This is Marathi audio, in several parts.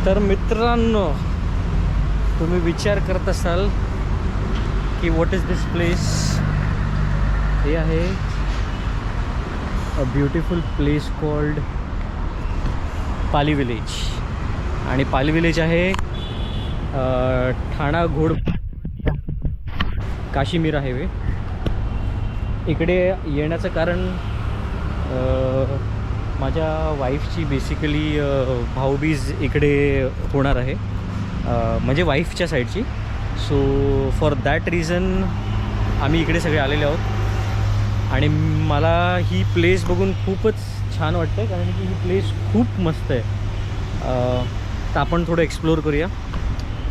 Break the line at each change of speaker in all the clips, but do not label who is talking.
तर मित्रांनो, तुम्ही विचार करत असाल की व्हॉट इज दिस प्लेस. हे आहे a beautiful place called Pali village. आणि पाली विलेज आहे ठाणा घोड काशीमीर हायवे. इकडे येण्याचं कारण माझ्या वाईफची बेसिकली भाऊबीज इकडे होणार आहे, म्हणजे वाईफच्या साईडची. सो फॉर दॅट रिझन आम्ही इकडे सगळे आलेले आहोत. आणि मला ही प्लेस बघून खूपच छान वाटतं, कारण की ही प्लेस खूप मस्त आहे. तर आपण थोडं एक्सप्लोअर करूया.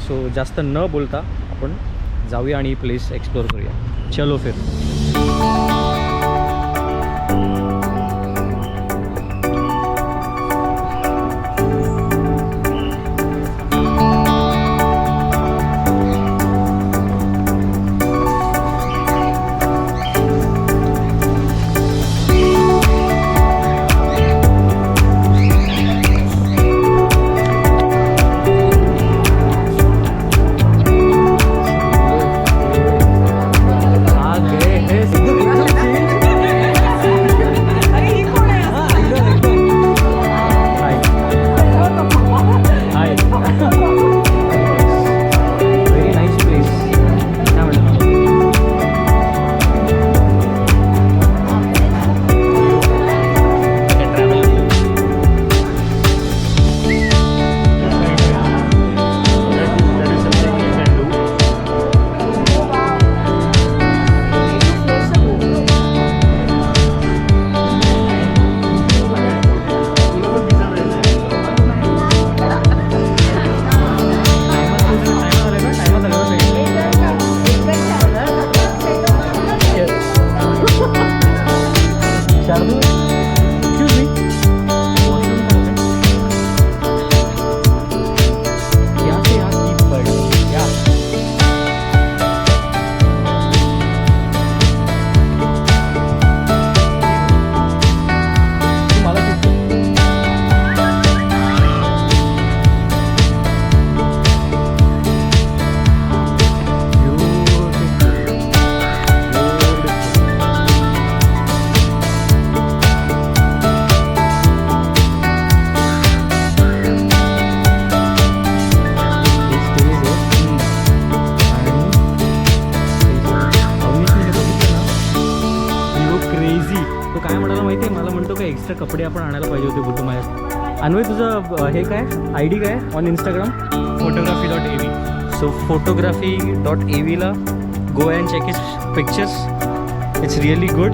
सो जास्त न बोलता आपण जाऊया आणि ही प्लेस एक्सप्लोअर करूया. चलो फिर. एक्स्ट्रा कपडे आपण आणायला पाहिजे होते बोलतो माझ्या. अन्वय, तुझं हे काय ID काय on Instagram?
photography.av.
So photography.av go and check his pictures. It's really good.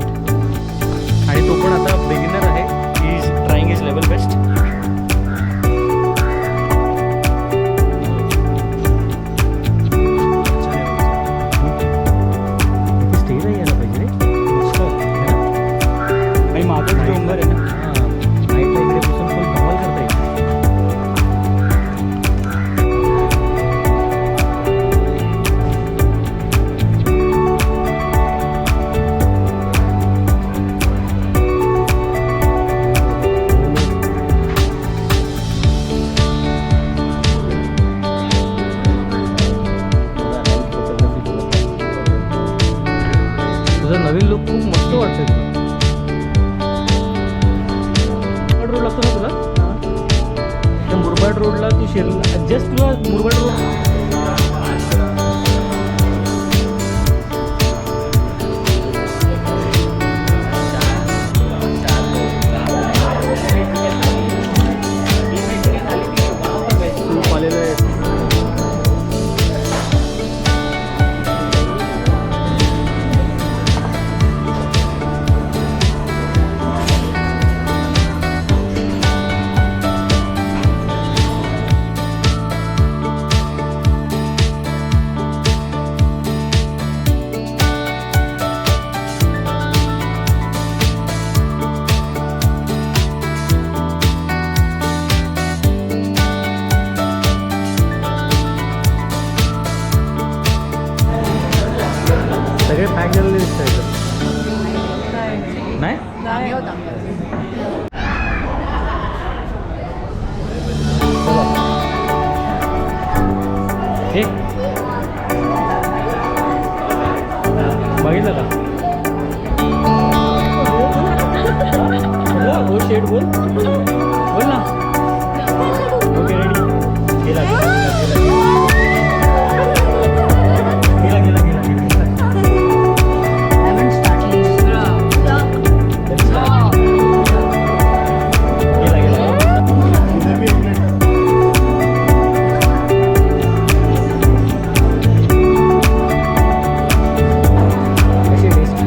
आणि तो पण आता बिगिनर आहे. He is trying his level best. Stage आहे यायला पाहिजे रे. मस्त
आणि मागच डोंगर आहे ना.
नाईटला इकडे बसून फुल धमाल करता येईल. तुझा नवीन लुक खूप मस्त वाटतोय तुला. रोड लागतो ना तुला? त्या मुरबाड रोडला तू जस्ट तुला मुरबाड रोड खूप आलेलं आहे. सगळे पॅक झालेले दिसत आहेत. नाही हे बघितलं का? बोल शेट बोल बोल ना. Okay ready. गेला गेला गेला गेला गेला गेला गेला.
Haven't started.
Let's start. गेला गेला. कशी taste?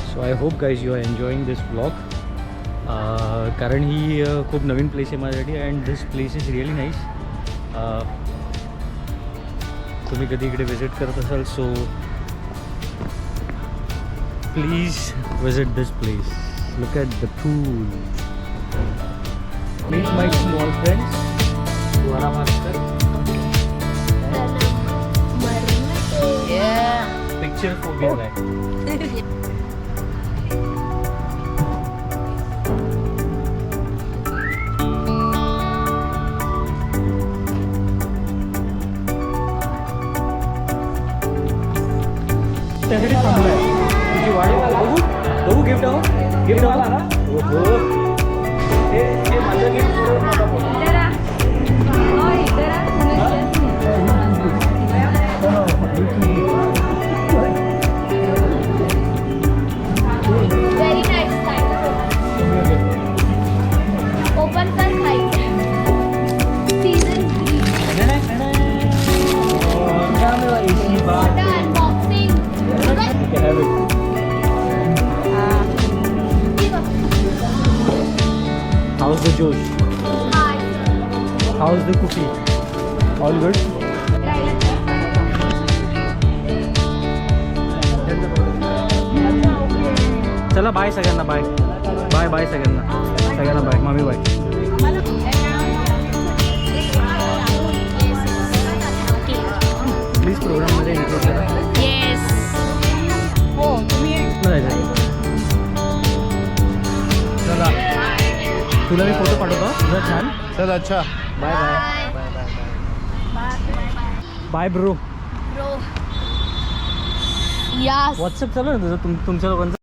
So I hope guys you are enjoying this blog. कारण ही खूप नवीन प्लेस आहे माझ्यासाठी and this place is really nice. तुम्ही कधी इकडे विजिट करत असाल so please visit this place. Look at the pool. Meet my small friends. वरा मास्टर. पिक्चर फोबिया आहे. त्यासाठी थांबलाय. तुझी वाढ बघू बघू. गिफ्ट हो गिफ्ट हो. हे माझं gift.
Very nice time. Open कर खाई. Season 3. What unboxing.
How's the Josh?
Hi.
How's the cookie? All good? चला बाय सगळ्यांना. बाय बाय बाय सगळ्यांना. सगळ्यांना बाय. मामी बाय. प्लीज प्रोग्राममध्ये इंट्रो करा.
Yes. हो तुम्ही
चला तुला मी फोटो पाठवतो. तुझा छान.
चल अच्छा.
Bye bye bye bro.
Bro. Yes.
WhatsApp चालू आहे ना तुझं तुमच्या लोकांचं.